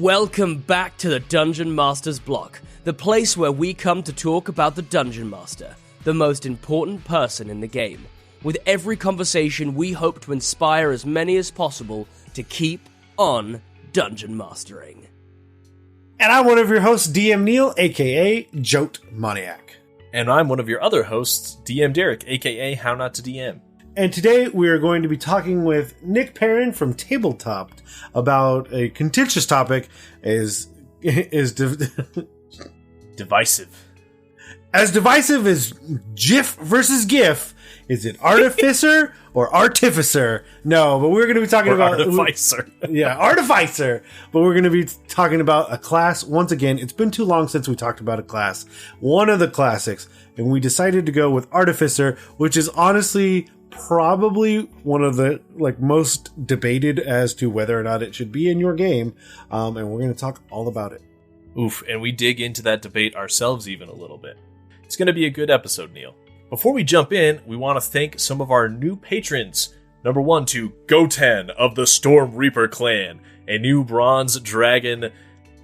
Welcome back to the Dungeon Master's Block, the place where we come to talk about the Dungeon Master, the most important person in the game. With every conversation, we hope to inspire as many as possible to keep on Dungeon Mastering. And I'm one of your hosts, DM Neal, aka Jote Maniac. And I'm one of your other hosts, DM Derrick, aka How Not to DM. And today we are going to be talking with Nick Perron from Tabletopped about a contentious topic divisive. As divisive as GIF versus GIF. Is it Artificer or Artificer? No, but we're going to be talking about... Artificer. Yeah, Artificer. But we're going to be talking about a class. Once again, it's been too long since we talked about a class. One of the classics. And we decided to go with Artificer, which is honestly probably one of the most debated as to whether or not it should be in your game. And we're going to talk all about it. Oof, and we dig into that debate ourselves even a little bit. It's going to be a good episode, Neal. Before we jump in, we want to thank some of our new patrons. Number 1 to Goten of the Storm Reaper clan, a new Bronze Dragon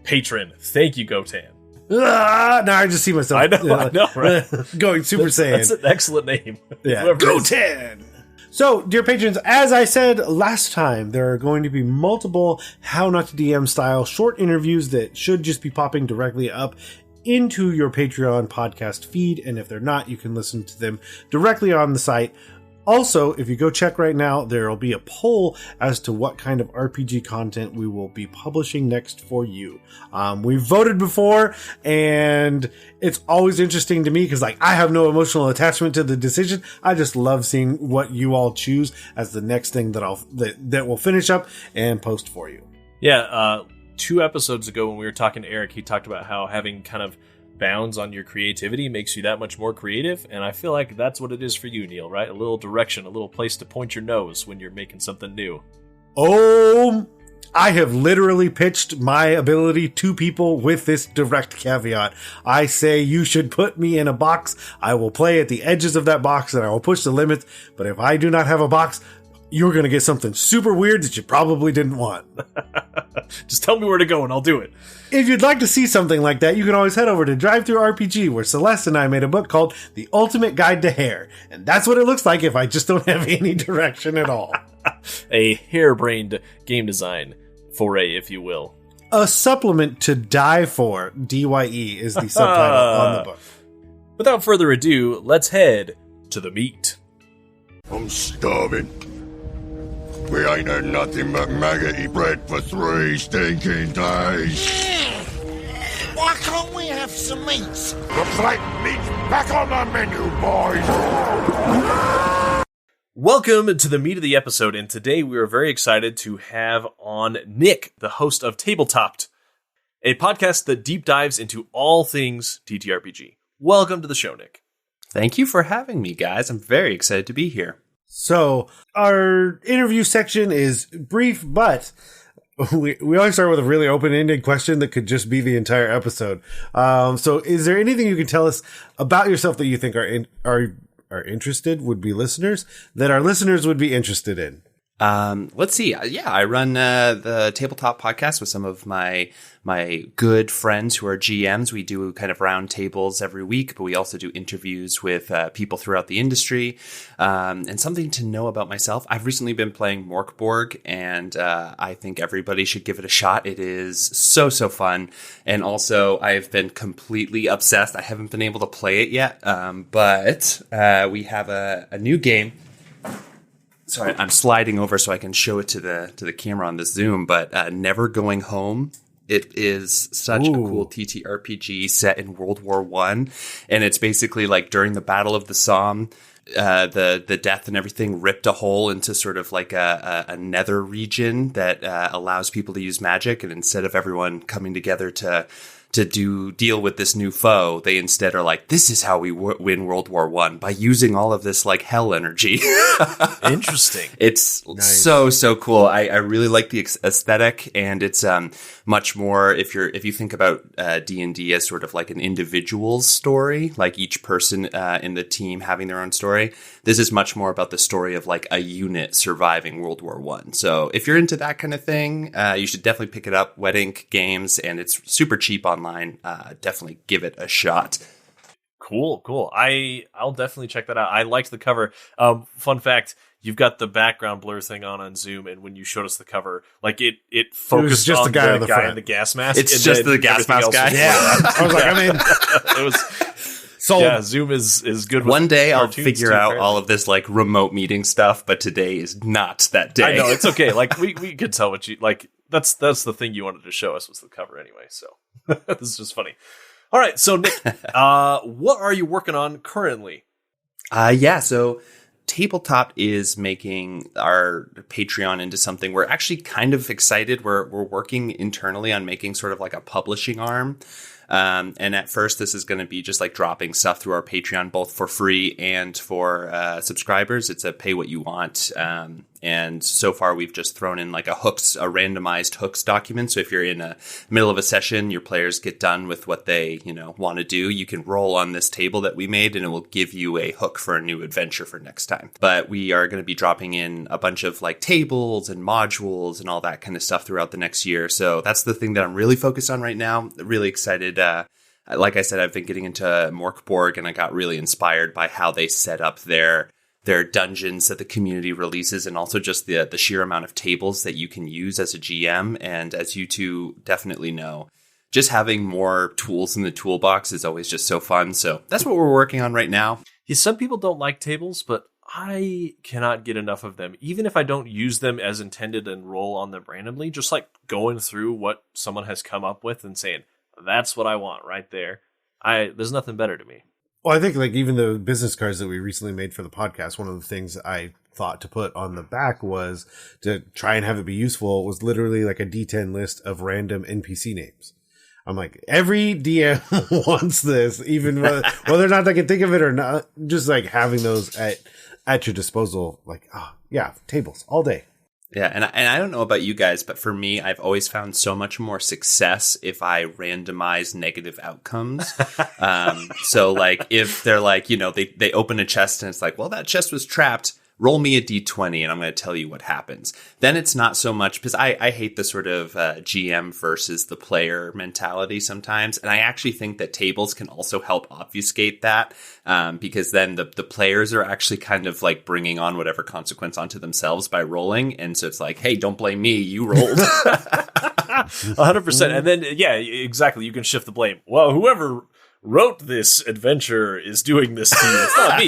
patron. Thank you, Goten. Now I just see myself. I know, right? Going Super Saiyan. That's an excellent name. Yeah, Goten! So, dear patrons, as I said last time, there are going to be multiple How Not to DM style short interviews that should just be popping directly up into your Patreon podcast feed, and if they're not, you can listen to them directly on the site. Also, if you go check right now, there will be a poll as to what kind of RPG content we will be publishing next for you. We've voted before, and it's always interesting to me because, I have no emotional attachment to the decision. I just love seeing what you all choose as the next thing that we'll finish up and post for you. Yeah, 2 episodes ago when we were talking to Eric, he talked about how having kind of bounds on your creativity makes you that much more creative, and I feel like that's what it is for you, Neal, right? A little direction, a little place to point your nose when you're making something new. Oh, I have literally pitched my ability to people with this direct caveat. I say you should put me in a box. I will play at the edges of that box and I will push the limits, but if I do not have a box, you're going to get something super weird that you probably didn't want. Just tell me where to go and I'll do it. If you'd like to see something like that, you can always head over to DriveThruRPG, where Celeste and I made a book called The Ultimate Guide to Hair. And that's what it looks like if I just don't have any direction at all. A harebrained game design foray, if you will. A supplement to Die For, DYE, is the subtitle on the book. Without further ado, let's head to the meat. I'm starving. We ain't had nothing but maggoty bread for 3 stinking days. Why can't we have some meat? The plate meat's back on the menu, boys. Welcome to the meat of the episode, and today we are very excited to have on Nick, the host of Tabletopped, a podcast that deep dives into all things TTRPG. Welcome to the show, Nick. Thank you for having me, guys. I'm very excited to be here. So, our interview section is brief, but we always start with a really open-ended question that could just be the entire episode. So, is there anything you can tell us about yourself that you think are interested, would be listeners, that our listeners would be interested in? Let's see. Yeah, I run the Tabletop podcast with some of my good friends who are GMs. We do kind of round tables every week, but we also do interviews with people throughout the industry. And something to know about myself, I've recently been playing Morkborg, and I think everybody should give it a shot. It is so fun. And also, I've been completely obsessed. I haven't been able to play it yet, but we have a new game. Sorry, I'm sliding over so I can show it to the camera on the Zoom, but Never Going Home. It is such a cool TTRPG set in World War I, and it's basically like during the Battle of the Somme, the death and everything ripped a hole into sort of like a nether region that allows people to use magic, and instead of everyone coming together to deal with this new foe, they instead are like, this is how we win World War I, by using all of this like hell energy. Interesting. It's so cool. I really like the aesthetic, and it's much more if you think about D&D as sort of like an individual's story, like each person in the team having their own story. This is much more about the story of like a unit surviving World War I. So if you're into that kind of thing, you should definitely pick it up. Wet Ink Games, and it's super cheap online. Definitely give it a shot. Cool. I'll definitely check that out. I liked the cover. Fun fact, you've got the background blur thing on Zoom, and when you showed us the cover, like it focused just on the guy in the gas mask. It's just the gas mask guy. Yeah. I was like, I'm in. It was Sold. Yeah, Zoom is good. With One day I'll cartoons figure too, out apparently. all of this like remote meeting stuff, but today is not that day. I know, it's okay. Like we could tell what you like. That's the thing you wanted to show us was the cover anyway. So this is just funny. All right, so Nick, what are you working on currently? So Tabletop is making our Patreon into something we're actually kind of excited. We're working internally on making sort of like a publishing arm. And at first, this is going to be just like dropping stuff through our Patreon, both for free and for subscribers. It's a pay what you want. And so far, we've just thrown in like a randomized hooks document. So if you're in the middle of a session, your players get done with what they, want to do, you can roll on this table that we made, and it will give you a hook for a new adventure for next time. But we are going to be dropping in a bunch of like tables and modules and all that kind of stuff throughout the next year. So that's the thing that I'm really focused on right now. Really excited. Like I said, I've been getting into Morkborg, and I got really inspired by how they set up their dungeons that the community releases, and also just the sheer amount of tables that you can use as a GM. And as you two definitely know, just having more tools in the toolbox is always just so fun. So that's what we're working on right now. Yeah, some people don't like tables, but I cannot get enough of them. Even if I don't use them as intended and roll on them randomly, just like going through what someone has come up with and saying, that's what I want right there. There's nothing better to me. Well, I think like even the business cards that we recently made for the podcast, one of the things I thought to put on the back was to try and have it be useful was literally like a D10 list of random NPC names. I'm like, every DM wants this, even whether or not they can think of it or not, just like having those at your disposal. Like, tables all day. Yeah, and I don't know about you guys, but for me, I've always found so much more success if I randomize negative outcomes. So, like, if they're like, they open a chest and it's like, well, that chest was trapped. Roll me a d20 and I'm going to tell you what happens. Then it's not so much, because I hate the sort of GM versus the player mentality sometimes. And I actually think that tables can also help obfuscate that, because then the players are actually kind of like bringing on whatever consequence onto themselves by rolling. And so it's like, hey, don't blame me. You rolled. 100%. And then, yeah, exactly. You can shift the blame. Well, whoever wrote this adventure is doing this to you. It's not me.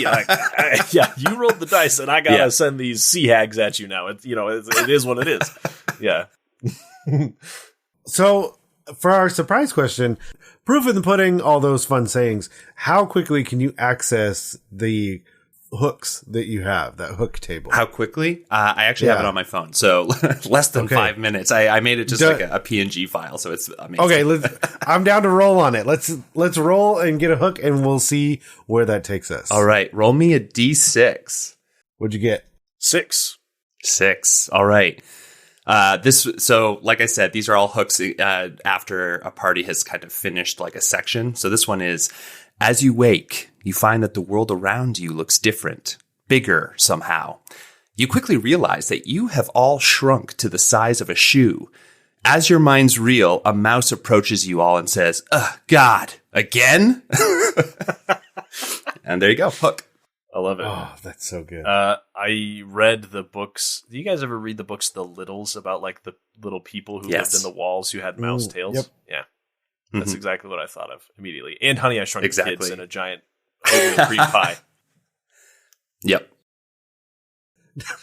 You rolled the dice, and I gotta send these sea hags at you now. It is what it is. Yeah. So for our surprise question, proof in the pudding, all those fun sayings, how quickly can you access the hooks that you have, that hook table? How quickly? I actually have it on my phone, so less than 5 minutes. I made it just like a PNG file, so it's amazing. Okay, I'm down to roll on it. Let's roll and get a hook, and we'll see where that takes us. All right, roll me a D6. What'd you get? 6. All right. So like I said, these are all hooks after a party has kind of finished like a section. So this one is, as you wake, you find that the world around you looks different, bigger somehow. You quickly realize that you have all shrunk to the size of a shoe. As your minds reel, a mouse approaches you all and says, "Ugh, God, again?" And there you go, hook. I love it. Oh, that's so good. I read the books. Do you guys ever read the books, The Littles, about like the little people who lived in the walls who had mouse tails? Yep. Yeah. That's exactly what I thought of immediately. And Honey, I Shrunk the Kids in a giant cream pie. Yep.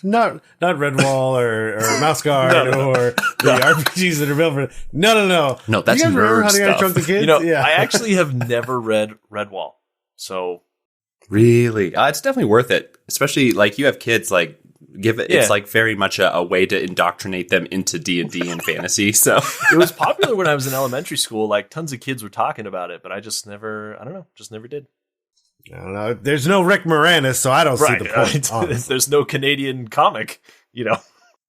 Not Redwall or Mouse Guard or the RPGs that are built for. No. No, that's you guys remember nerd Honey, I stuff. Shrunk the Kids? I actually have never read Redwall. So really, it's definitely worth it. Especially like you have kids, like Give it. It's like very much a way to indoctrinate them into D&D and fantasy. So it was popular when I was in elementary school. Like tons of kids were talking about it, but I just never did. I don't know. There's no Rick Moranis, so I don't see the point. There's no Canadian comic,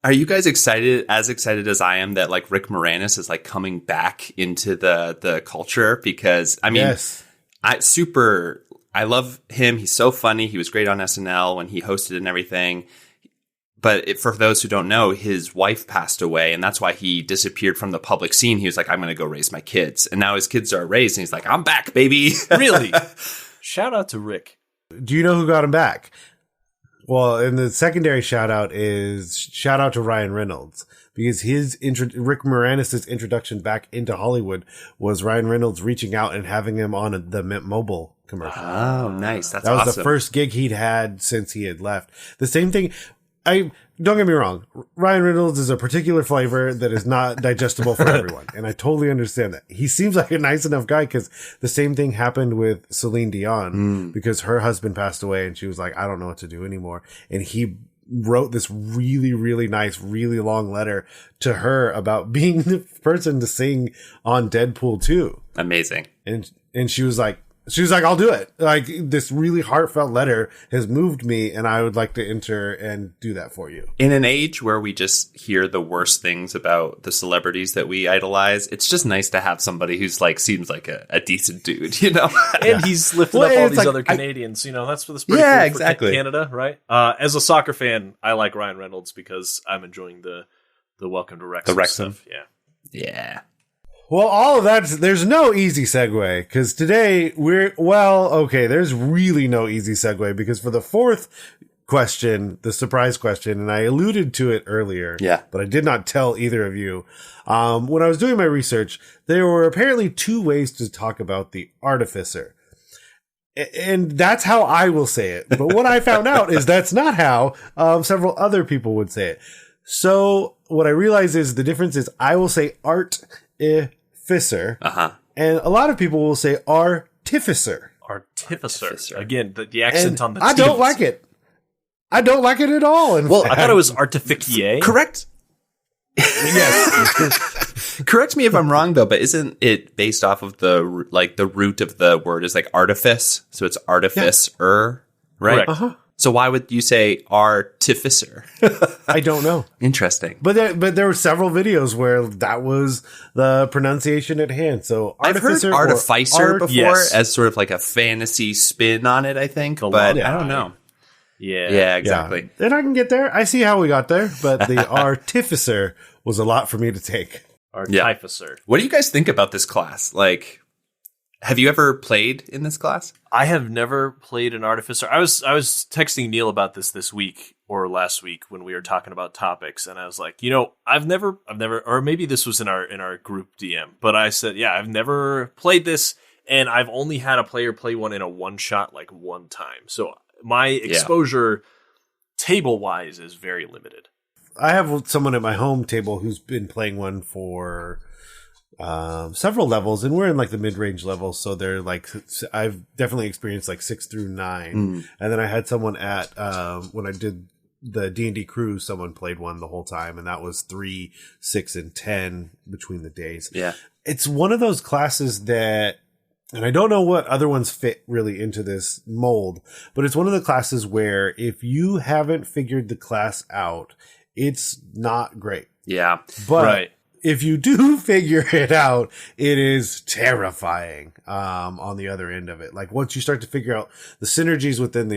Are you guys excited as I am that like Rick Moranis is like coming back into the culture? Because I mean, yes. I love him. He's so funny. He was great on SNL when he hosted and everything. But for those who don't know, his wife passed away, and that's why he disappeared from the public scene. He was like, I'm going to go raise my kids. And now his kids are raised, and he's like, I'm back, baby. Really? Shout out to Rick. Do you know who got him back? Well, and the secondary shout out to Ryan Reynolds, because Rick Moranis' introduction back into Hollywood was Ryan Reynolds reaching out and having him on the Mint Mobile commercial. Oh, nice. That was the first gig he'd had since he had left. The same thing. Don't get me wrong. Ryan Reynolds is a particular flavor that is not digestible for everyone. And I totally understand that. He seems like a nice enough guy, because the same thing happened with Celine Dion, because her husband passed away and she was like, I don't know what to do anymore. And he wrote this really, really nice, really long letter to her about being the person to sing on Deadpool 2. Amazing. And she was like, I'll do it. Like, this really heartfelt letter has moved me, and I would like to enter and do that for you. In an age where we just hear the worst things about the celebrities that we idolize, it's just nice to have somebody who's like, seems like a decent dude, And he's lifted up all these other Canadians, that's pretty cool exactly. For Canada, right? As a soccer fan, I like Ryan Reynolds because I'm enjoying the Welcome to Wrexham stuff. Yeah. Yeah. Well, all of that, there's no easy segue, because today there's really no easy segue, because for the fourth question, the surprise question, and I alluded to it earlier, but I did not tell either of you. When I was doing my research, there were apparently two ways to talk about the Artificer. And that's how I will say it. But what I found out is that's not how several other people would say it. So what I realized is the difference is I will say Artificer, and a lot of people will say Artificer. Artificer. Again, the accent on the I don't like it. I don't like it at all. I thought it was Artificier. Correct. Yes. Correct me if I'm wrong, though, but isn't it based off of the root of the word is like artifice? So it's artificer, right? Correct. Uh-huh. So why would you say Artificer? I don't know. Interesting. But there were several videos where that was the pronunciation at hand. So Artificer, I've heard Artificer before as sort of like a fantasy spin on it, I think. But I don't know. Yeah, exactly. Yeah. And I can get there. I see how we got there. But the Artificer was a lot for me to take. Artificer. Yeah. What do you guys think about this class? Like, have you ever played in this class? I have never played an Artificer. I was texting Neal about this week or last week when we were talking about topics, and I was like, I've never, or maybe this was in our group DM, but I said, I've never played this, and I've only had a player play one in a one shot like one time. So my exposure table wise is very limited. I have someone at my home table who's been playing one for several levels, and we're in like the mid-range levels, so they're like, I've definitely experienced like 6 through 9. And then I had someone at when I did the D&D cruise, someone played one the whole time, and that was 3, 6, and 10 between the days. It's one of those classes that, and I don't know what other ones fit really into this mold, but it's one of the classes where if you haven't figured the class out, it's not great. But if you do figure it out, it is terrifying on the other end of it. Like once you start to figure out the synergies within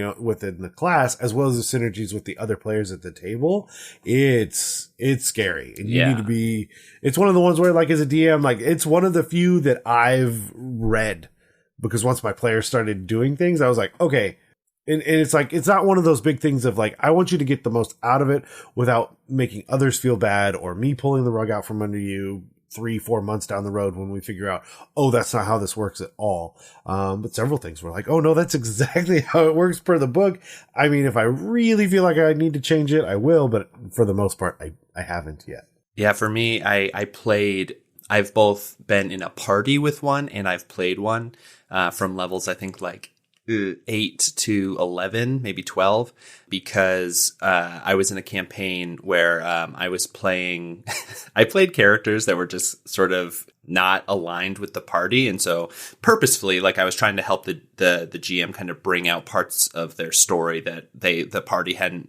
the class, as well as the synergies with the other players at the table, it's scary. And you need to be, it's one of the ones where like as a DM, like it's one of the few that I've read, because once my players started doing things, I was like, okay. And it's like, it's not one of those big things of like, I want you to get the most out of it without making others feel bad or me pulling the rug out from under you 3-4 months down the road when we figure out, oh, that's not how this works at all. But several things were like, oh no, that's exactly how it works per the book. I mean, if I really feel like I need to change it, I will. But for the most part, I haven't yet. Yeah, for me, I've both been in a party with one and I've played one from levels, I think like 8 to 11, maybe 12, because I was in a campaign where I was playing, I played characters that were just sort of not aligned with the party. And so purposefully, like I was trying to help the GM kind of bring out parts of their story that the party hadn't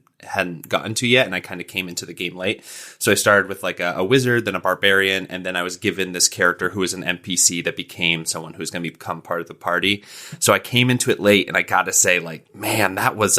gotten to yet, and I kind of came into the game late. So I started with like a wizard, then a barbarian, and then I was given this character who was an NPC that became someone who's going to become part of the party. So I came into it late, and I got to say, like, man, that was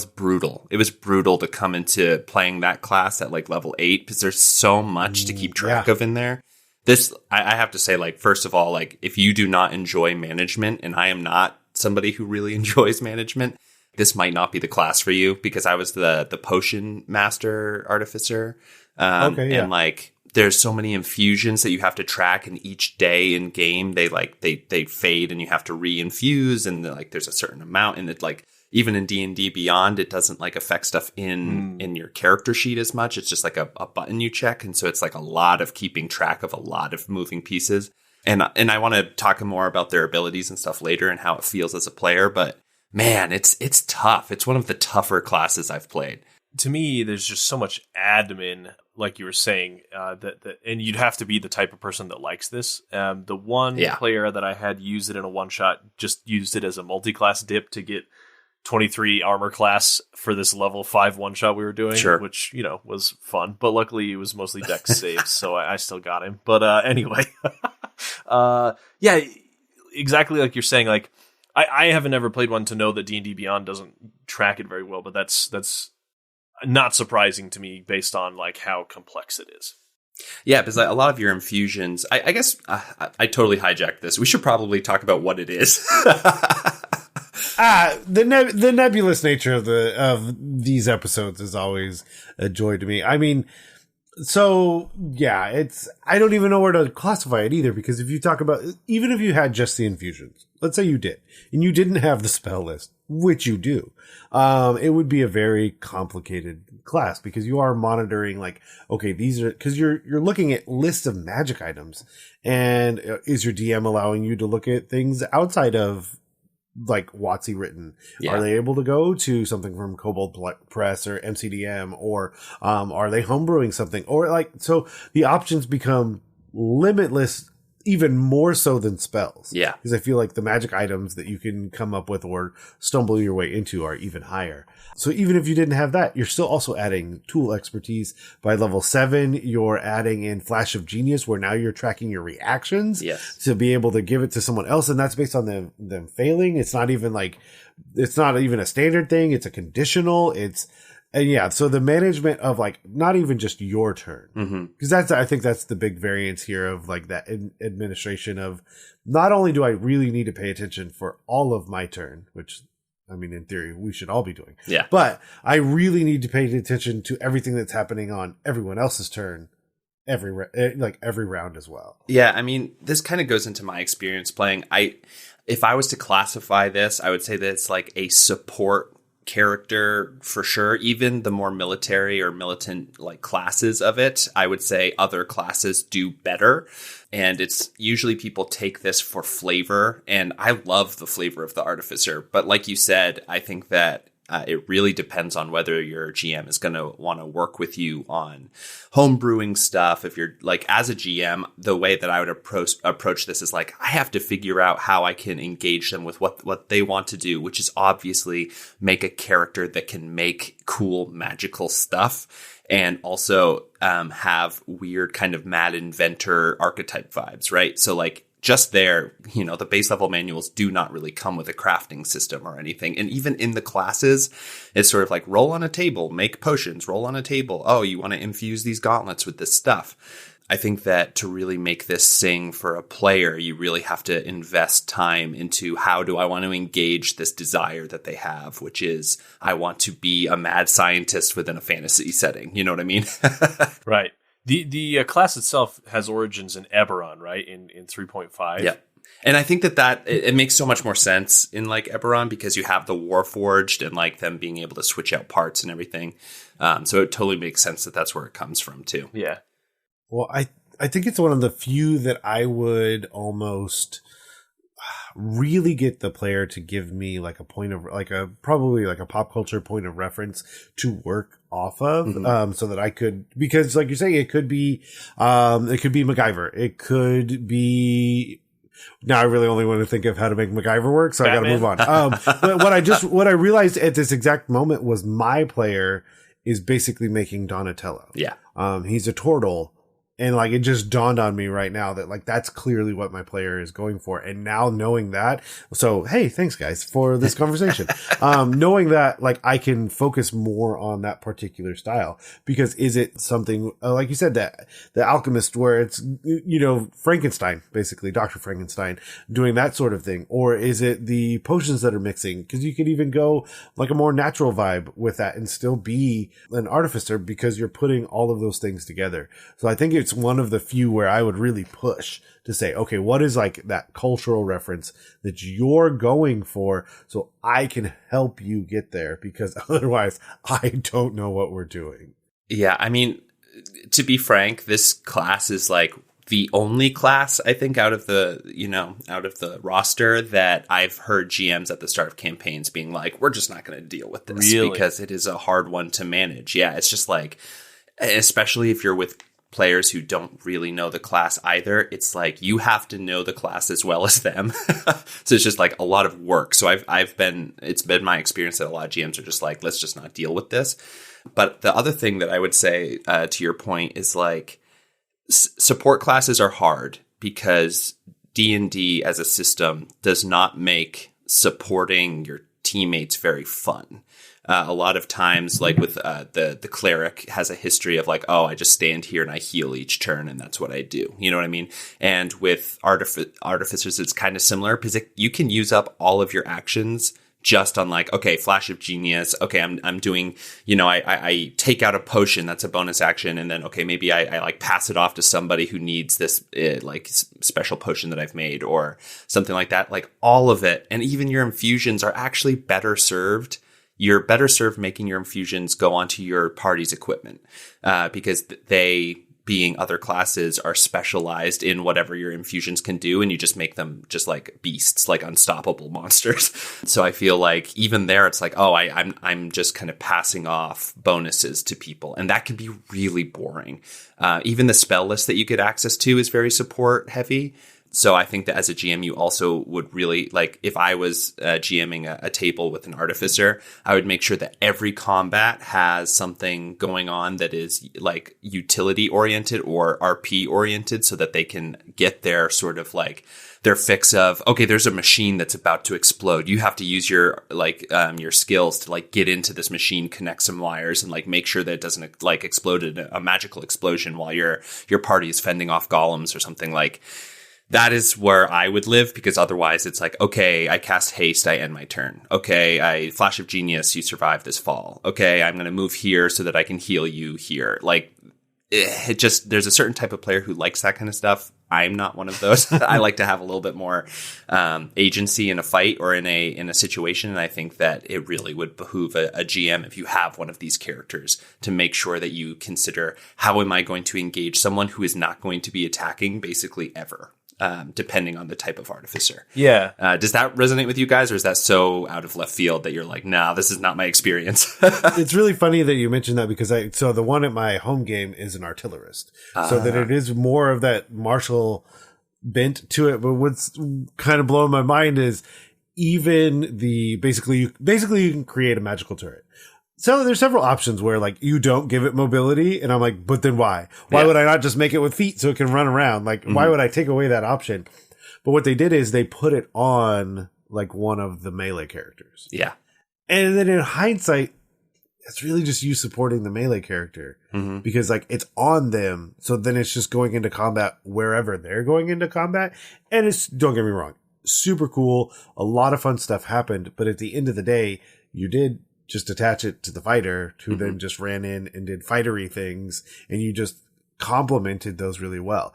brutal. It was brutal to come into playing that class at like level 8 because there's so much to keep track of in there. This, I have to say, like, first of all, like, if you do not enjoy management, and I am not somebody who really enjoys management, this might not be the class for you, because I was the potion master artificer. And like, there's so many infusions that you have to track, and each day in game, they fade and you have to re-infuse, and like, there's a certain amount, and it like, even in D&D Beyond, it doesn't like affect stuff in your character sheet as much. It's just like a button you check. And so it's like a lot of keeping track of a lot of moving pieces. And I want to talk more about their abilities and stuff later and how it feels as a player. But man, it's tough. It's one of the tougher classes I've played. To me, there's just so much admin, like you were saying, that and you'd have to be the type of person that likes this. The one player that I had use it in a one-shot just used it as a multi-class dip to get 23 armor class for this level 5 one-shot we were doing, which, you know, was fun. But luckily, it was mostly dex saves, so I still got him. But anyway, yeah, exactly like you're saying. Like, I haven't ever played one to know that D&D Beyond doesn't track it very well, but that's not surprising to me based on like how complex it is. Yeah, because a lot of your infusions, I guess I totally hijacked this. We should probably talk about what it is. The nebulous nature of these episodes is always a joy to me. I mean, so yeah, I don't even know where to classify it either, because if you talk about, even if you had just the infusions, let's say you did, and you didn't have the spell list, which you do, it would be a very complicated class, because you are monitoring like, okay, these are, because you're looking at lists of magic items, and is your DM allowing you to look at things outside of like WotC written? Are they able to go to something from Kobold Press or MCDM, or are they homebrewing something? Or like, so the options become limitless, even more so than spells. Yeah. Because I feel like the magic items that you can come up with or stumble your way into are even higher. So even if you didn't have that, you're still also adding tool expertise. By level 7, you're adding in Flash of Genius, where now you're tracking your reactions to be able to give it to someone else. And that's based on them failing. It's not even a standard thing. It's a conditional. So the management of like, not even just your turn, because I think that's the big variance here of like that administration of, not only do I really need to pay attention for all of my turn, which, I mean, in theory, we should all be doing. Yeah. But I really need to pay attention to everything that's happening on everyone else's turn every round as well. Yeah, I mean, this kind of goes into my experience playing. If I was to classify this, I would say that it's like a support character for sure. Even the more military or militant like classes of it, I would say other classes do better. And it's usually people take this for flavor, and I love the flavor of the Artificer. But like you said, I think that it really depends on whether your GM is going to want to work with you on homebrewing stuff. If you're like, as a GM, the way that I would approach this is like, I have to figure out how I can engage them with what they want to do, which is obviously make a character that can make cool magical stuff. And also have weird kind of mad inventor archetype vibes, right? So like, just there, you know, the base level manuals do not really come with a crafting system or anything. And even in the classes, it's sort of like roll on a table, make potions, roll on a table. Oh, you want to infuse these gauntlets with this stuff. I think that to really make this sing for a player, you really have to invest time into how do I want to engage this desire that they have, which is I want to be a mad scientist within a fantasy setting. You know what I mean? Right. The class itself has origins in Eberron, right? In 3.5. Yeah. And I think that it makes so much more sense in like Eberron, because you have the Warforged and like them being able to switch out parts and everything. So it totally makes sense that that's where it comes from too. Yeah. Well, I think it's one of the few that I would almost really get the player to give me like a point of probably a pop culture point of reference to work off of, so that I could, because like you say, it could be MacGyver. It could be, now I really only want to think of how to make MacGyver work, so Batman. I gotta move on. But what I realized at this exact moment was my player is basically making Donatello. Yeah. He's a turtle. And like, it just dawned on me right now that like, that's clearly what my player is going for. And now knowing that, so, hey, thanks guys for this conversation. Knowing that like, I can focus more on that particular style, because is it something, like you said, that the alchemist where it's, Frankenstein, basically Dr. Frankenstein doing that sort of thing? Or is it the potions that are mixing? Cause you could even go like a more natural vibe with that and still be an artificer, because you're putting all of those things together. So I think it's one of the few where I would really push to say, okay, what is like that cultural reference that you're going for, so I can help you get there, because otherwise I don't know what we're doing. Yeah, I mean, to be frank, this class is like the only class I think out of the roster that I've heard GMs at the start of campaigns being like, we're just not going to deal with this because it is a hard one to manage. Yeah, it's just like, especially if you're with players who don't really know the class either, it's like you have to know the class as well as them. So it's just like a lot of work. So it's been my experience that a lot of GMs are just like, let's just not deal with this. But the other thing that I would say to your point is like support classes are hard because D&D as a system does not make supporting your teammates very fun. A lot of times, like with the cleric has a history of like, oh, I just stand here and I heal each turn and that's what I do. You know what I mean? And with artificers, it's kind of similar because you can use up all of your actions just on like, okay, flash of genius. Okay, I'm doing, I take out a potion. That's a bonus action. And then, okay, maybe I like pass it off to somebody who needs this like special potion that I've made or something like that. Like all of it. And even your infusions are actually better served. You're better served making your infusions go onto your party's equipment because they, being other classes, are specialized in whatever your infusions can do, and you just make them just like beasts, like unstoppable monsters. So I feel like even there, it's like, oh, I'm just kind of passing off bonuses to people, and that can be really boring. Even the spell list that you get access to is very support heavy. So I think that as a GM, you also would really, like, if I was GMing a table with an artificer, I would make sure that every combat has something going on that is like utility oriented or RP oriented, so that they can get their sort of like their fix of, okay, there's a machine that's about to explode. You have to use your like your skills to like get into this machine, connect some wires, and like make sure that it doesn't like explode in a magical explosion while your party is fending off golems or something. Like, that is where I would live, because otherwise it's like, okay, I cast haste, I end my turn. Okay, I flash of genius, you survive this fall. Okay, I'm going to move here so that I can heal you here. Like, it just, there's a certain type of player who likes that kind of stuff. I'm not one of those. I like to have a little bit more agency in a fight or in a situation. And I think that it really would behoove a GM, if you have one of these characters, to make sure that you consider, how am I going to engage someone who is not going to be attacking basically ever? Depending on the type of artificer. Yeah. Does that resonate with you guys, or is that so out of left field that you're like, nah, this is not my experience? It's really funny that you mentioned that, because so the one at my home game is an artillerist. So that it is more of that martial bent to it. But what's kind of blowing my mind is even basically you can create a magical turret. So there's several options where like you don't give it mobility, and I'm like, but then why? Why would I not just make it with feet so it can run around? Like, why would I take away that option? But what they did is they put it on like one of the melee characters. Yeah. And then in hindsight, it's really just you supporting the melee character because like it's on them. So then it's just going into combat wherever they're going into combat. And it's, don't get me wrong, super cool. A lot of fun stuff happened. But at the end of the day, you did just attach it to the fighter who then just ran in and did fightery things, and you just complemented those really well.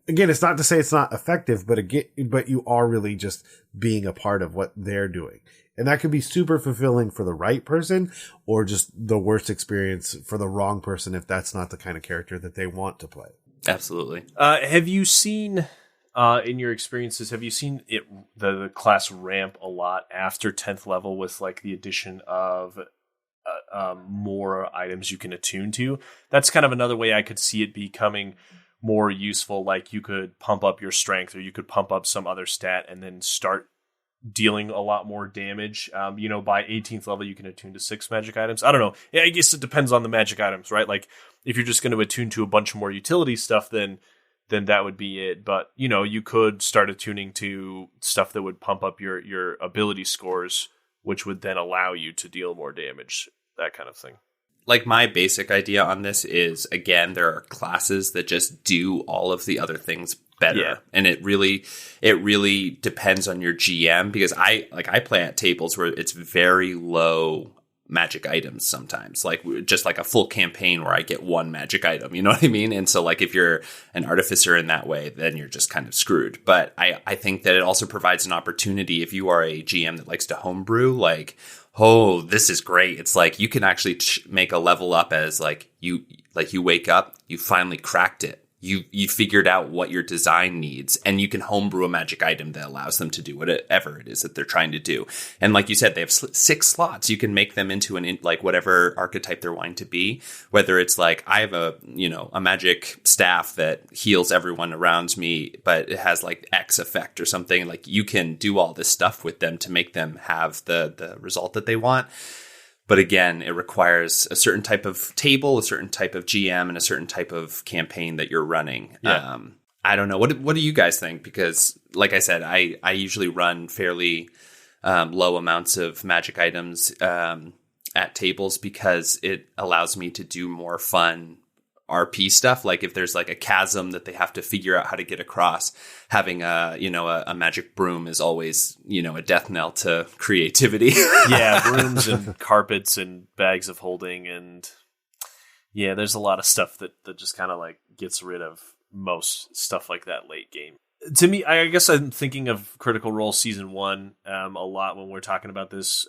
Again, it's not to say it's not effective, but you are really just being a part of what they're doing. And that can be super fulfilling for the right person, or just the worst experience for the wrong person if that's not the kind of character that they want to play. Absolutely. Have you seen in your experiences, have you seen the class ramp a lot after 10th level with like the addition of more items you can attune to? That's kind of another way I could see it becoming more useful. Like you could pump up your strength, or you could pump up some other stat and then start dealing a lot more damage. By 18th level, you can attune to 6 magic items. I don't know. I guess it depends on the magic items, right? Like if you're just going to attune to a bunch more utility stuff, then that would be it. But, you could start attuning to stuff that would pump up your ability scores, which would then allow you to deal more damage, that kind of thing. Like my basic idea on this is, again, there are classes that just do all of the other things better. Yeah. And it really depends on your GM, because I play at tables where it's very low magic items sometimes, like just like a full campaign where I get 1 magic item, you know what I mean? And so like if you're an artificer in that way, then you're just kind of screwed. But I think that it also provides an opportunity if you are a GM that likes to homebrew, like, oh, this is great. It's like you can actually make a level up as like you wake up, you finally cracked it. You figured out what your design needs, and you can homebrew a magic item that allows them to do whatever it is that they're trying to do. And like you said, they have 6 slots. You can make them into like whatever archetype they're wanting to be. Whether it's like I have a magic staff that heals everyone around me, but it has like X effect or something. Like you can do all this stuff with them to make them have the result that they want. But again, it requires a certain type of table, a certain type of GM, and a certain type of campaign that you're running. Yeah. I don't know. What do you guys think? Because, like I said, I usually run fairly low amounts of magic items at tables because it allows me to do more fun RP stuff. Like if there's like a chasm that they have to figure out how to get across, having a magic broom is always, a death knell to creativity. Yeah, brooms and carpets and bags of holding, and yeah, there's a lot of stuff that just kind of like gets rid of most stuff like that late game. To me, I guess I'm thinking of Critical Role Season 1 a lot when we're talking about this.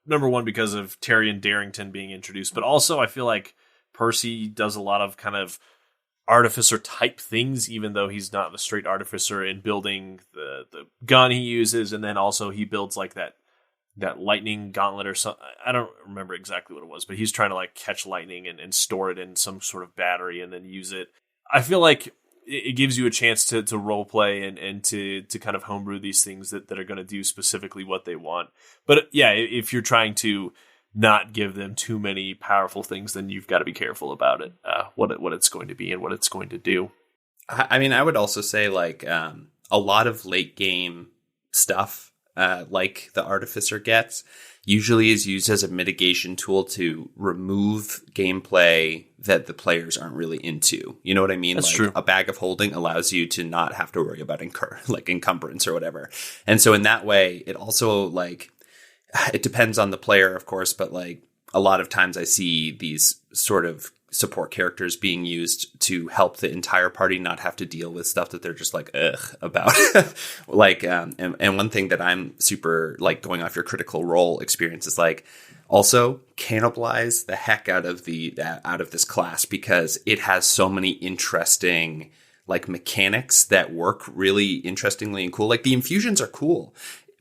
Number one, because of Terry and Darrington being introduced, but also I feel like Percy does a lot of kind of artificer type things, even though he's not the straight artificer, in building the gun he uses. And then also he builds like that lightning gauntlet or something. I don't remember exactly what it was, but he's trying to like catch lightning and store it in some sort of battery and then use it. I feel like it gives you a chance to role play and to kind of homebrew these things that are going to do specifically what they want. But yeah, if you're trying to not give them too many powerful things, then you've got to be careful about it, what it's going to be and what it's going to do. I mean, I would also say like a lot of late game stuff, like the Artificer gets, usually is used as a mitigation tool to remove gameplay that the players aren't really into. You know what I mean? That's like true. A bag of holding allows you to not have to worry about encumbrance or whatever. And so in that way, it also like, it depends on the player, of course, but like a lot of times I see these sort of support characters being used to help the entire party not have to deal with stuff that they're just like, ugh, about. Like, and one thing that I'm super like going off your Critical Role experience is like, also cannibalize the heck out of this class, because it has so many interesting like mechanics that work really interestingly and cool. Like the infusions are cool.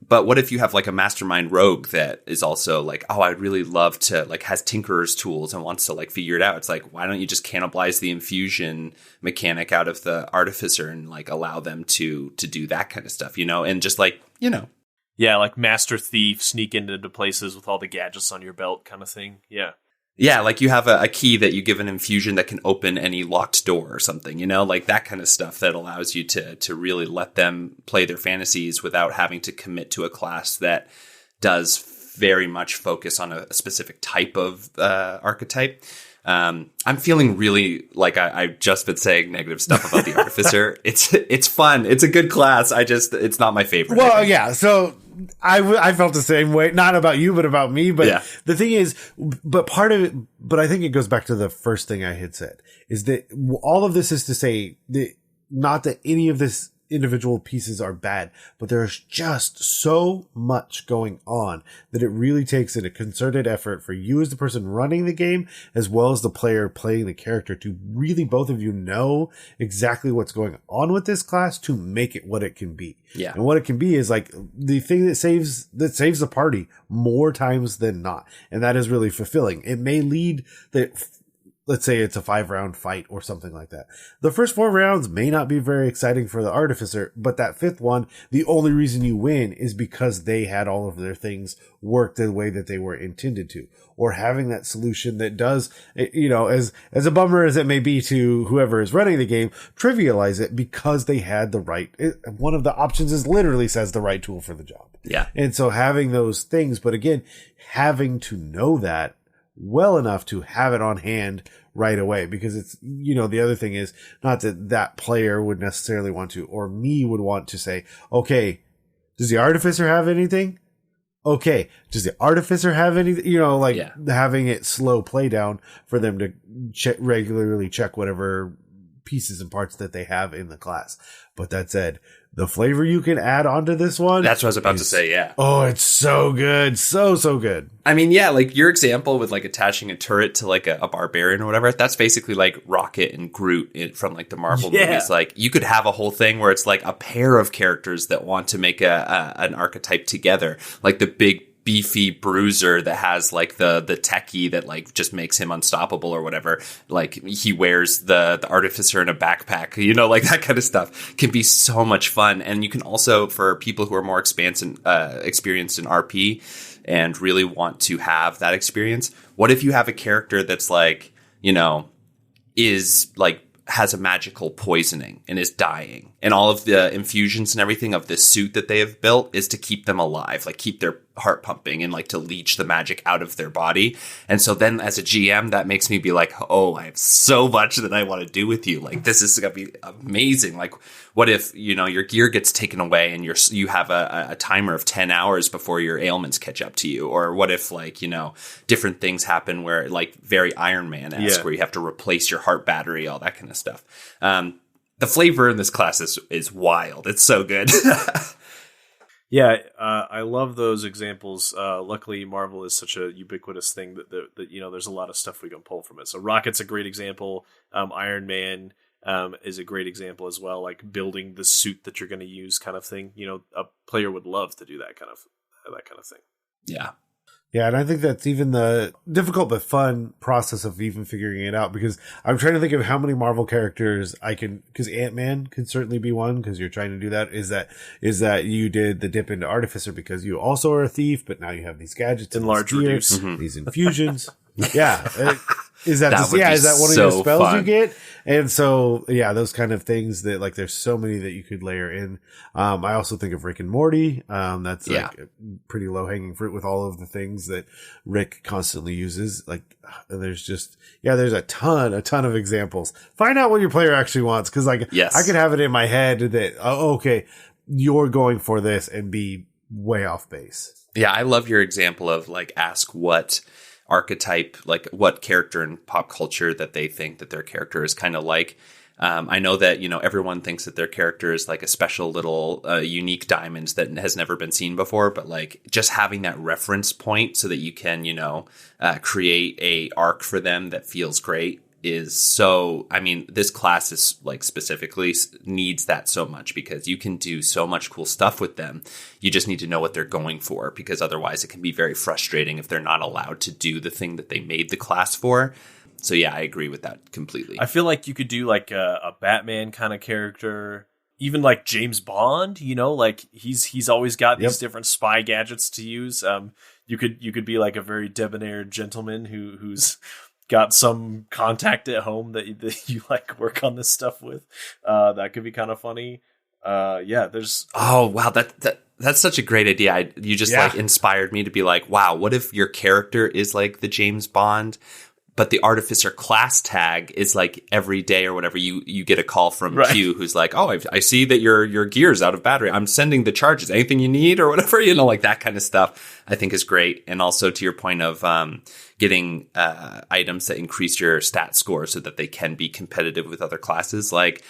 But what if you have like a mastermind rogue that is also like, oh, I'd really love to like has tinkerer's tools and wants to like figure it out. It's like, why don't you just cannibalize the infusion mechanic out of the artificer and like allow them to do that kind of stuff, and just like, Yeah, like Master Thief, sneak into places with all the gadgets on your belt kind of thing. Yeah. Yeah, like you have a key that you give an infusion that can open any locked door or something, like that kind of stuff that allows you to really let them play their fantasies without having to commit to a class that does very much focus on a specific type of archetype. I'm feeling really like I've just been saying negative stuff about the Artificer. It's fun. It's a good class. It's not my favorite. Well, yeah. So I felt the same way, not about you, but about me. But yeah. The thing is, but part of it, but I think it goes back to the first thing I had said, is that all of this is to say that not that any of this individual pieces are bad, but there's just so much going on that it really takes a concerted effort for you as the person running the game, as well as the player playing the character, to really both of you know exactly what's going on with this class to make it what it can be. Yeah. And what it can be is like the thing that saves the party more times than not. And that is really fulfilling. It may lead let's say it's a 5-round fight or something like that. The first 4 rounds may not be very exciting for the Artificer, but that 5th one, the only reason you win is because they had all of their things work the way that they were intended to. Or having that solution that does, as a bummer as it may be to whoever is running the game, trivialize it because they had one of the options is literally says the right tool for the job. Yeah. And so having those things, but again, having to know that well enough to have it on hand right away, because it's, the other thing is not that player would necessarily want to, or me would want to say, okay, does the Artificer have anything? Okay, does the Artificer have anything? Having it slow play down for them to regularly check whatever pieces and parts that they have in the class. But that said, the flavor you can add onto this one. That's what I was about to say, yeah. Oh, it's so good. So good. I mean, yeah, like your example with like attaching a turret to like a barbarian or whatever, that's basically like Rocket and Groot from like the Marvel movies. Like you could have a whole thing where it's like a pair of characters that want to make an archetype together. Like the big beefy bruiser that has like the techie that like just makes him unstoppable or whatever. Like he wears the Artificer in a backpack, like that kind of stuff can be so much fun. And you can also, for people who are more experienced in RP and really want to have that experience, what if you have a character that's like, is like has a magical poisoning and is dying, and all of the infusions and everything of this suit that they have built is to keep them alive, like keep their heart pumping and like to leech the magic out of their body. And so then as a GM, that makes me be like, oh, I have so much that I want to do with you. Like this is going to be amazing. Like what if, your gear gets taken away and you have a timer of 10 hours before your ailments catch up to you? Or what if like, different things happen where like very Iron Man-esque, where you have to replace your heart battery, all that kind of stuff. The flavor in this class is wild. It's so good. Yeah, I love those examples. Luckily, Marvel is such a ubiquitous thing that there's a lot of stuff we can pull from it. So Rocket's a great example. Iron Man is a great example as well, like building the suit that you're going to use kind of thing. A player would love to do that kind of thing. Yeah. Yeah, and I think that's even the difficult but fun process of even figuring it out, because I'm trying to think of how many Marvel characters because Ant-Man could certainly be one, because you're trying to do that, is that you did the dip into Artificer because you also are a thief, but now you have these gadgets and enlarge, reduce, these infusions. Yeah. Is that is that one of so your spells fun. you get? And so, yeah, those kind of things that like, there's so many that you could layer in. I also think of Rick and Morty. That's like a pretty low hanging fruit with all of the things that Rick constantly uses. Like there's a ton of examples. Find out what your player actually wants. Cause like, I could have it in my head that, okay, you're going for this and be way off base. Yeah. I love your example of like, ask what archetype, like what character in pop culture that they think that their character is kind of like. I know that, everyone thinks that their character is like a special little unique diamond that has never been seen before. But like just having that reference point so that you can, create a arc for them that feels great is so, this class is like specifically needs that so much, because you can do so much cool stuff with them. You just need to know what they're going for, because otherwise it can be very frustrating if they're not allowed to do the thing that they made the class for. So yeah, I agree with that completely. I feel like you could do like a Batman kind of character, even like James Bond, like he's always got these different spy gadgets to use. You could be like a very debonair gentleman who's got some contact at home that you like work on this stuff with. That could be kind of funny. There's. Oh wow, that's such a great idea. You just like inspired me to be like, wow, what if your character is like the James Bond, but the Artificer class tag is like every day or whatever. You get a call from Q who's like, oh, I see that your gear's out of battery. I'm sending the charges. Anything you need or whatever, like that kind of stuff. I think is great. And also to your point of getting items that increase your stat score so that they can be competitive with other classes. Like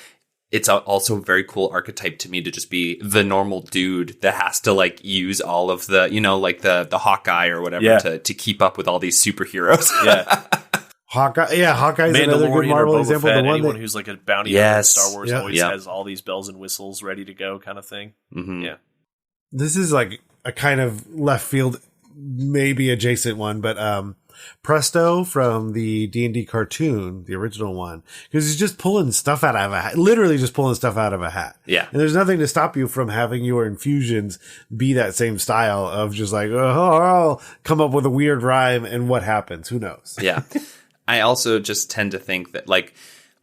it's also a very cool archetype to me to just be the normal dude that has to like use all of the, you know, like the Hawkeye or whatever to keep up with all these superheroes. Yeah. Hawkeye's another good Mandalorian or Marvel Boba example. Fett, The one anyone that, who's like a bounty hunter in Star Wars always has all these bells and whistles ready to go kind of thing. Mm-hmm. Yeah. this is like a kind of left field, maybe adjacent one, but Presto from the D&D cartoon, the original one, because he's just pulling stuff out of a hat, literally just pulling stuff out of a hat. Yeah. And there's nothing to stop you from having your infusions be that same style of just like, I'll come up with a weird rhyme and what happens? Who knows? Yeah. I also just tend to think that like,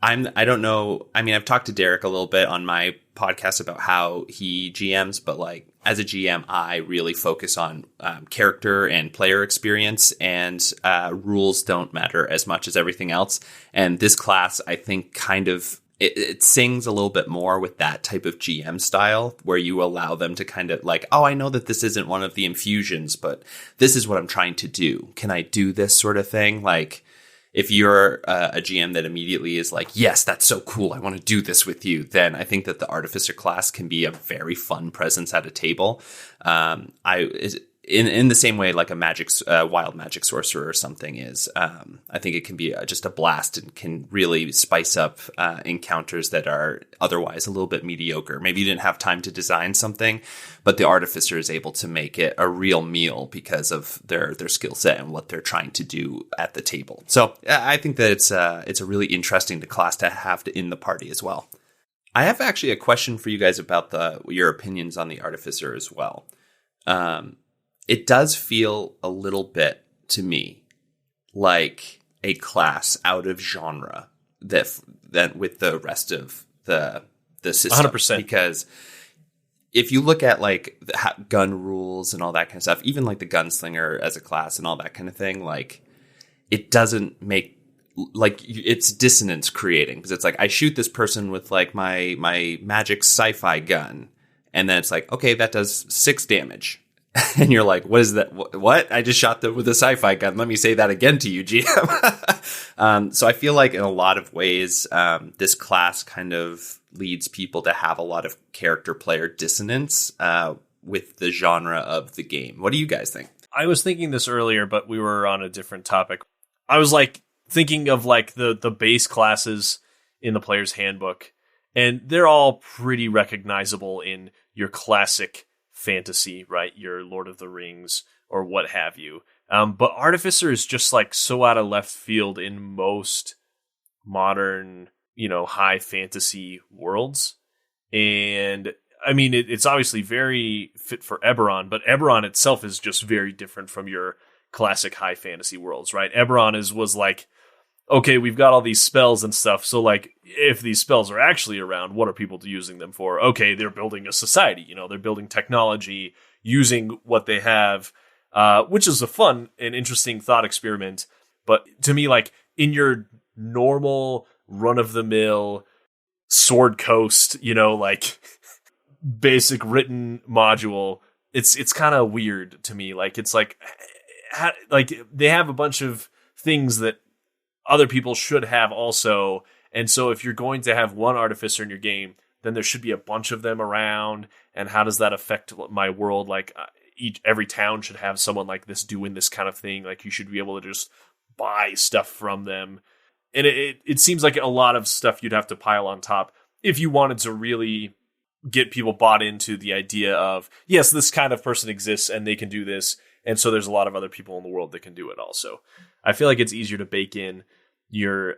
I don't know. I mean, I've talked to Derrick a little bit on my podcast about how he GMs, but like as a GM, I really focus on character and player experience, and rules don't matter as much as everything else. And this class, I think, kind of it sings a little bit more with that type of GM style, where you allow them to kind of like, oh, I know that this isn't one of the infusions, but this is what I'm trying to do. Can I do this sort of thing? Like, if you're a GM that immediately is like, yes, that's so cool, I want to do this with you, then I think that the Artificer class can be a very fun presence at a table. In the same way like a wild magic sorcerer or something is, I think it can be just a blast and can really spice up encounters that are otherwise a little bit mediocre. Maybe you didn't have time to design something, but the Artificer is able to make it a real meal because of their skill set and what they're trying to do at the table. So I think that it's a really interesting class to have in the party as well. I have actually a question for you guys about your opinions on the Artificer as well. It does feel a little bit to me like a class out of genre that with the rest of the system. 100%. Because if you look at like the gun rules and all that kind of stuff, even like the gunslinger as a class and all that kind of thing, like it doesn't make like it's dissonance creating, because it's like I shoot this person with like my magic sci-fi gun, and then it's like, okay, that does 6 damage. And you're like, what is that? What? I just shot them with a sci-fi gun. Let me say that again to you, GM. So I feel like in a lot of ways, this class kind of leads people to have a lot of character player dissonance with the genre of the game. What do you guys think? I was thinking this earlier, but we were on a different topic. I was like thinking of like the base classes in the player's handbook, and they're all pretty recognizable in your classic fantasy, right? Your Lord of the Rings or what have you. But Artificer is just like so out of left field in most modern, high fantasy worlds. And I mean, it's obviously very fit for Eberron, but Eberron itself is just very different from your classic high fantasy worlds, right? Eberron was like, okay, we've got all these spells and stuff. So like, if these spells are actually around, what are people using them for? Okay, they're building a society, they're building technology using what they have, which is a fun and interesting thought experiment. But to me, like in your normal run of the mill Sword Coast, like basic written module, it's kind of weird to me. Like, it's like they have a bunch of things that other people should have also. And so if you're going to have one Artificer in your game, then there should be a bunch of them around. And how does that affect my world? Like every town should have someone like this doing this kind of thing. Like you should be able to just buy stuff from them. And it seems like a lot of stuff you'd have to pile on top if you wanted to really get people bought into the idea of, yes, this kind of person exists and they can do this. And so there's a lot of other people in the world that can do it also. I feel like it's easier to bake in your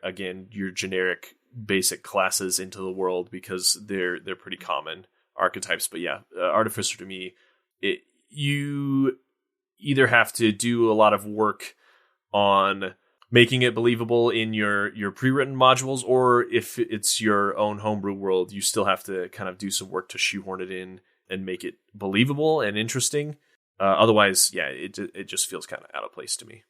generic basic classes into the world because they're pretty common archetypes. But yeah, Artificer to me, you either have to do a lot of work on making it believable in your pre-written modules, or if it's your own homebrew world, you still have to kind of do some work to shoehorn it in and make it believable and interesting. Otherwise, yeah, it just feels kind of out of place to me.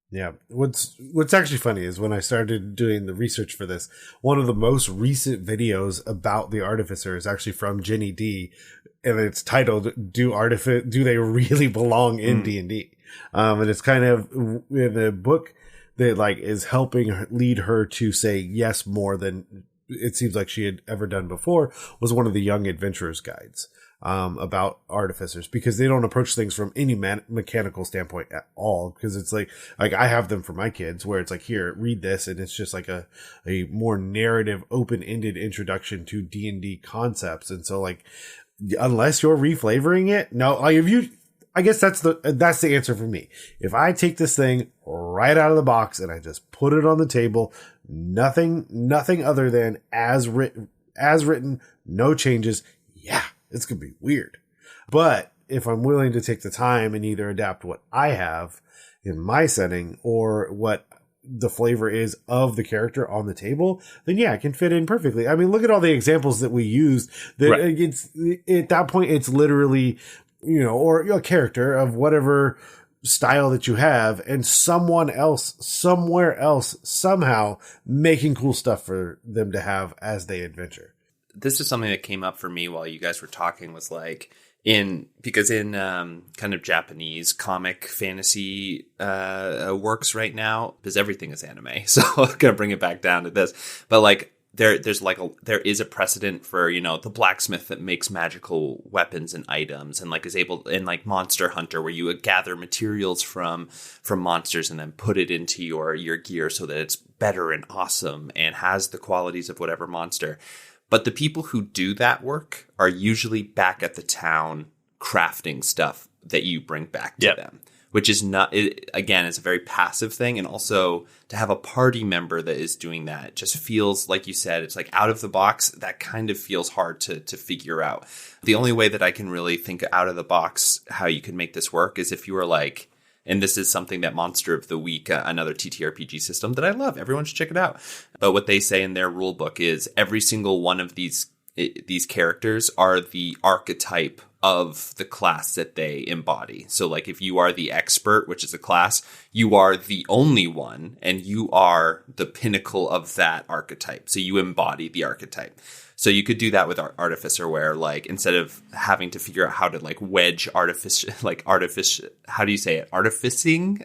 Yeah. What's actually funny is when I started doing the research for this, one of the most recent videos about the Artificer is actually from Jenny D, and it's titled "Do they really belong in D&D?" And it's kind of in the book that like is helping lead her to say yes more than it seems like she had ever done before was one of the Young Adventurers guides about artificers, because they don't approach things from any mechanical standpoint at all. Because it's like I have them for my kids where it's like, here, read this. And it's just like a more narrative, open-ended introduction to D&D concepts. And so like, unless you're reflavoring it, no, like I guess that's the answer for me. If I take this thing right out of the box and I just put it on the table, nothing other than as written, no changes. Yeah, it's going to be weird. But if I'm willing to take the time and either adapt what I have in my setting or what the flavor is of the character on the table, then yeah, it can fit in perfectly. I mean, look at all the examples that we used. That right. It's at that point, it's literally, or a character of whatever style that you have, and someone else, somewhere else, somehow making cool stuff for them to have as they adventure. This is something that came up for me while you guys were talking, was like, because in kind of Japanese comic fantasy works right now, because everything is anime, so I'm gonna bring it back down to this, but like there is a precedent for the blacksmith that makes magical weapons and items, and like is able, in like Monster Hunter, where you gather materials from monsters and then put it into your gear so that it's better and awesome and has the qualities of whatever monster. But the people who do that work are usually back at the town crafting stuff that you bring back to them, which is not, again, it's a very passive thing. And also to have a party member that is doing that just feels, like you said, it's like out of the box. That kind of feels hard to figure out. The only way that I can really think out of the box how you can make this work is if you were like, and this is something that Monster of the Week, another TTRPG system that I love, everyone should check it out. But what they say in their rule book is every single one of these characters are the archetype of the class that they embody. So like if you are the expert, which is a class, you are the only one, and you are the pinnacle of that archetype. So you embody the archetype. So you could do that with Artificer, where like instead of having to figure out how to like wedge how do you say it? Artificing.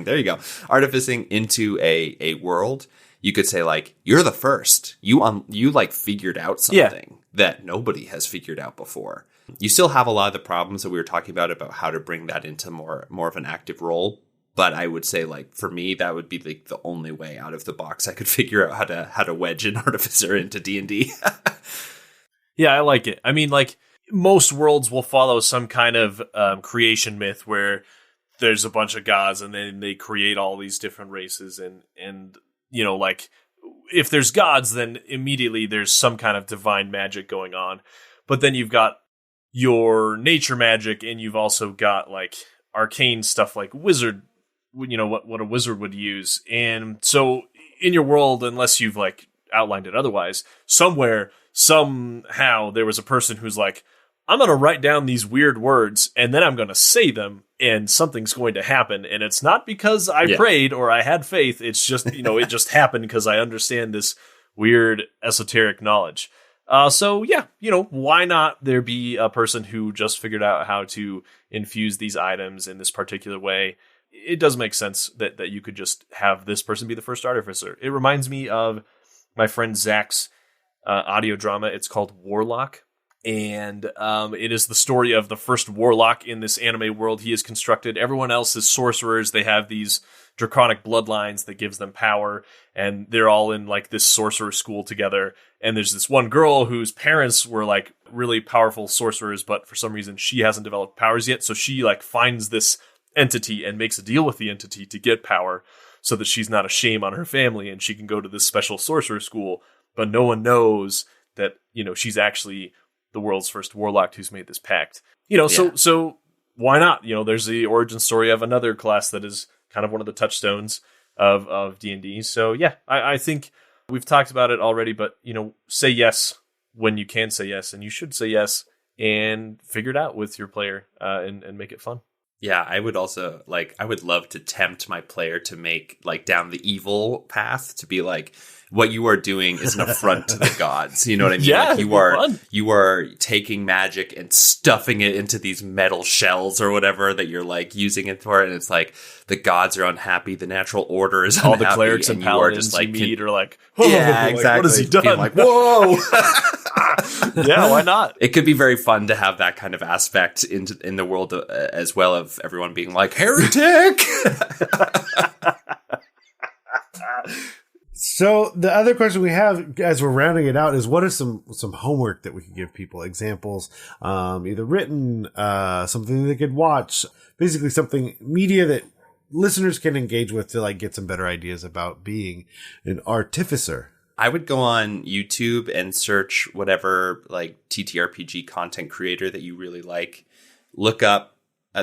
There you go. Artificing into a world. You could say like, you're the first. You like figured out something that nobody has figured out before. You still have a lot of the problems that we were talking about how to bring that into more of an active role. But I would say, like, for me, that would be like the only way out of the box I could figure out how to wedge an Artificer into D&D. Yeah, I like it. I mean, like, most worlds will follow some kind of creation myth where there's a bunch of gods and then they create all these different races. And like, if there's gods, then immediately there's some kind of divine magic going on. But then you've got your nature magic, and you've also got, like, arcane stuff like wizard, what a wizard would use. And so in your world, unless you've like outlined it otherwise, somehow there was a person who's like, I'm going to write down these weird words and then I'm going to say them and something's going to happen. And it's not because I prayed or I had faith. It's just, it just happened because I understand this weird esoteric knowledge. So why not there be a person who just figured out how to infuse these items in this particular way? It does make sense that you could just have this person be the first Artificer. It reminds me of my friend Zach's audio drama. It's called Warlock. And it is the story of the first Warlock in this anime world he has constructed. Everyone else is sorcerers. They have these draconic bloodlines that gives them power. And they're all in like this sorcerer school together. And there's this one girl whose parents were like really powerful sorcerers, but for some reason she hasn't developed powers yet. So she like finds this entity and makes a deal with the entity to get power so that she's not a shame on her family and she can go to this special sorcerer school. But no one knows that, she's actually the world's first warlock who's made this pact. So why not? There's the origin story of another class that is kind of one of the touchstones of D&D. So yeah, I think we've talked about it already, but say yes when you can say yes, and you should say yes and figure it out with your player and make it fun. Yeah, I would also I would love to tempt my player to make down the evil path, to be like, what you are doing is an affront to the gods. You know what I mean? Yeah, you are taking magic and stuffing it into these metal shells or whatever that you're using it for, and it's like the gods are unhappy, the natural order is all unhappy, the clerics and paladins you meet are like, oh, yeah, exactly. What has he done? Being like, whoa. Yeah, why not? It could be very fun to have that kind of aspect in the world as well, of everyone being like, heretic. So the other question we have as we're rounding it out is, what is some homework that we can give people? Examples, either written, something they could watch, basically something media that listeners can engage with to get some better ideas about being an artificer. I would go on YouTube and search whatever TTRPG content creator that you really like. Look up,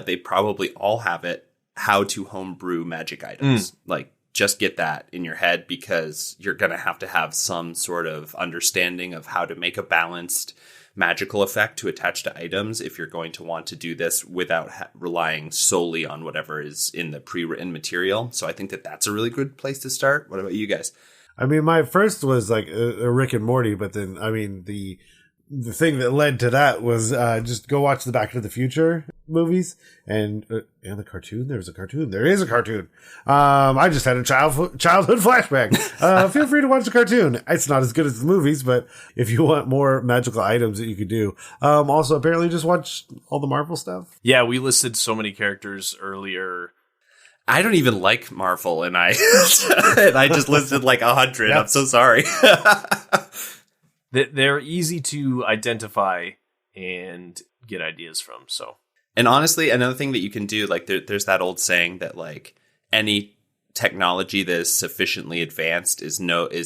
they probably all have it, how to homebrew magic items. Just get that in your head, because you're going to have some sort of understanding of how to make a balanced magical effect to attach to items if you're going to want to do this without relying solely on whatever is in the pre-written material. So I think that's a really good place to start. What about you guys? I mean, my first was a Rick and Morty, but then, I mean, the thing that led to that was just go watch the Back to the Future movies and the cartoon. There is a cartoon. I just had a childhood flashback. Feel free to watch the cartoon. It's not as good as the movies, but if you want more magical items that you could do. Also, apparently just watch all the Marvel stuff. Yeah, we listed so many characters earlier. I don't even like Marvel, and I just listed 100. Yep. I'm so sorry. They're easy to identify and get ideas from. So, and honestly, another thing that you can do, there's that old saying that any technology that is sufficiently advanced is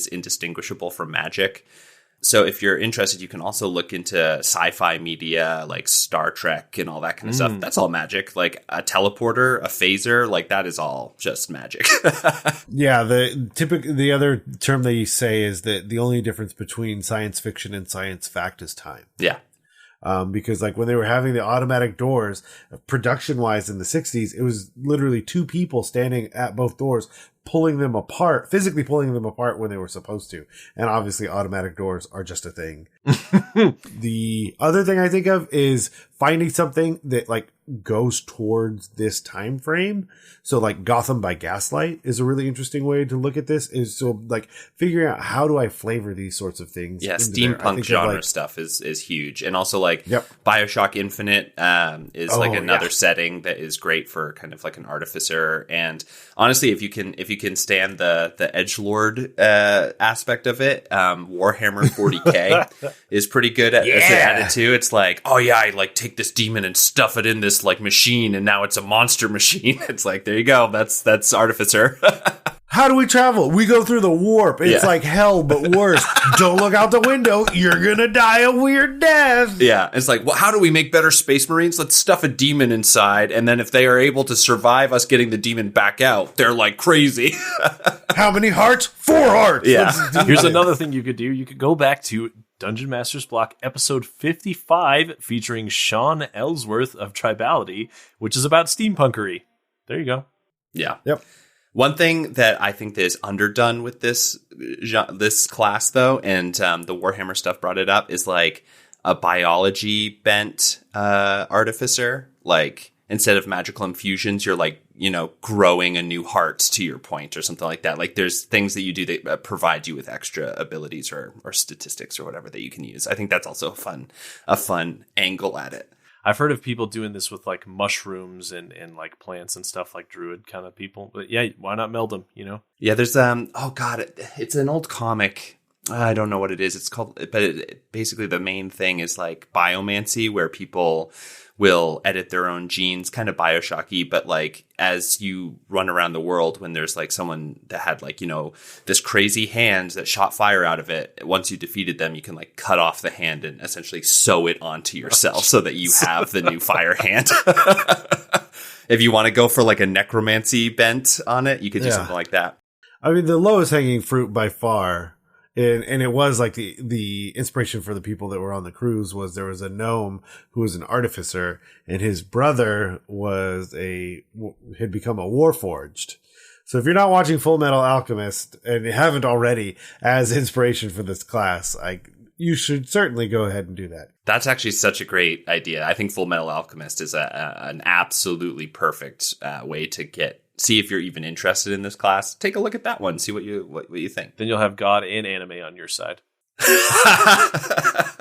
indistinguishable from magic. So if you're interested, you can also look into sci-fi media like Star Trek and all that kind of stuff. That's all magic. Like a teleporter, a phaser, that is all just magic. Yeah, the other term they say is that the only difference between science fiction and science fact is time. Yeah. Because when they were having the automatic doors, production wise in the 60s, it was literally two people standing at both doors, physically pulling them apart when they were supposed to. And obviously automatic doors are just a thing. The other thing I think of is finding something that goes towards this time frame. So Gotham by Gaslight is a really interesting way to look at this, is figuring out how do I flavor these sorts of things. Yeah, steampunk genre stuff is huge. And also BioShock Infinite is another setting that is great for kind of an artificer. And honestly, if you can stand the edgelord aspect of it, Warhammer 40K is pretty good as an edit too. It's I take this demon and stuff it in this machine, and now it's a monster machine. It's there you go. That's Artificer. How do we travel? We go through the warp. It's like hell, but worse. Don't look out the window. You're going to die a weird death. Yeah. It's how do we make better Space Marines? Let's stuff a demon inside. And then if they are able to survive us getting the demon back out, they're crazy. How many hearts? 4 hearts. Yeah. Here's another thing you could do. You could go back to Dungeon Master's Block episode 55 featuring Sean Ellsworth of Tribality, which is about steampunkery. There you go. Yeah. Yep. One thing that I think that is underdone with this class, though, and the Warhammer stuff brought it up, is a biology bent artificer. Instead of magical infusions, you're growing a new heart, to your point, or something like that. There's things that you do that provide you with extra abilities or statistics or whatever that you can use. I think that's also a fun angle at it. I've heard of people doing this with mushrooms and plants and stuff, druid kind of people. But yeah, why not meld them, Yeah, there's it's an old comic. I don't know what it is. It's called, but basically the main thing is biomancy, where people will edit their own genes, kind of BioShock-y, but as you run around the world, when there's someone that had this crazy hand that shot fire out of it, once you defeated them, you can cut off the hand and essentially sew it onto yourself so that you have the new fire hand. If you want to go for a necromancy bent on it, you could do something like that. I mean, the lowest hanging fruit by far And it was like the inspiration for the people that were on the cruise was there was a gnome who was an artificer, and his brother had become a warforged. So if you're not watching Full Metal Alchemist and you haven't already as inspiration for this class, you should certainly go ahead and do that. That's actually such a great idea. I think Full Metal Alchemist is an absolutely perfect way to see if you're even interested in this class. Take a look at that one. See what you think. Then you'll have God and anime on your side.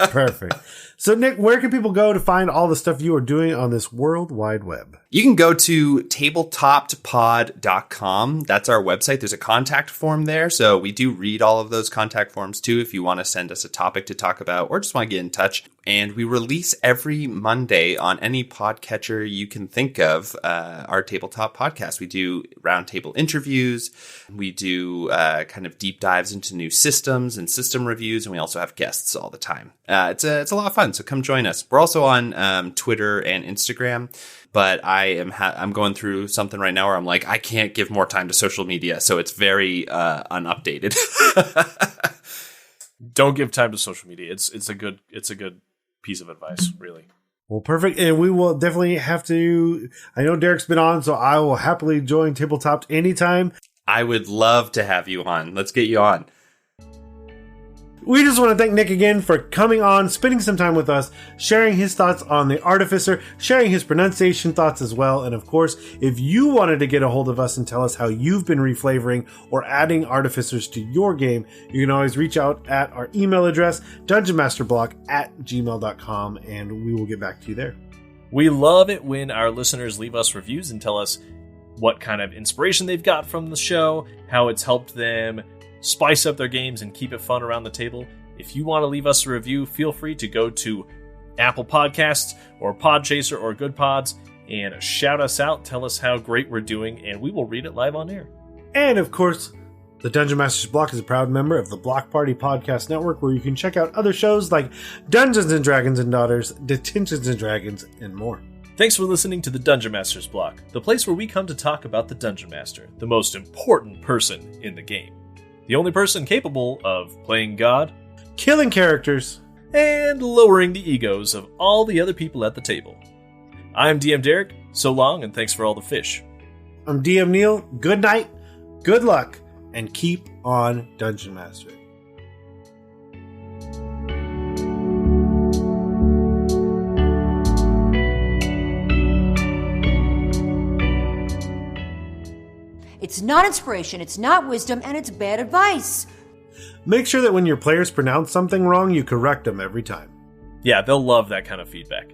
Perfect. So, Nick, where can people go to find all the stuff you are doing on this World Wide Web? You can go to tabletoppedpod.com. That's our website. There's a contact form there. So we do read all of those contact forms too if you want to send us a topic to talk about or just want to get in touch. And we release every Monday on any podcatcher you can think of, our tabletop podcast. We do roundtable interviews. We do kind of deep dives into new systems and system reviews. And we also have guests all the time. It's a lot of fun. So come join us. We're also on Twitter and Instagram. But I'm going through something right now where I'm like, I can't give more time to social media. So it's very unupdated. Don't give time to social media. It's a good piece of advice, really. Well, perfect. And we will definitely have to, I know Derrick's been on, so I will happily join Tabletopped anytime. I would love to have you on. Let's get you on. We just want to thank Nick again for coming on, spending some time with us, sharing his thoughts on the Artificer, sharing his pronunciation thoughts as well. And of course, if you wanted to get a hold of us and tell us how you've been reflavoring or adding Artificers to your game, you can always reach out at our email address, dungeonmasterblock@gmail.com, and we will get back to you there. We love it when our listeners leave us reviews and tell us what kind of inspiration they've got from the show, how it's helped them spice up their games and keep it fun around the table. If you want to leave us a review, feel free to go to Apple Podcasts or Podchaser or Good Pods and shout us out, tell us how great we're doing, and we will read it live on air. And of course, the Dungeon Masters Block is a proud member of the Block Party Podcast Network, where you can check out other shows like Dungeons and Dragons and Daughters, Detentions and Dragons, and more. Thanks for listening to the Dungeon Masters Block, the place where we come to talk about the Dungeon Master, the most important person in the game. The only person capable of playing God, killing characters, and lowering the egos of all the other people at the table. I'm DM Derrick, so long and thanks for all the fish. I'm DM Neal, good night, good luck, and keep on Dungeon Mastering. It's not inspiration, it's not wisdom, and it's bad advice. Make sure that when your players pronounce something wrong, you correct them every time. Yeah, they'll love that kind of feedback.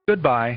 Goodbye.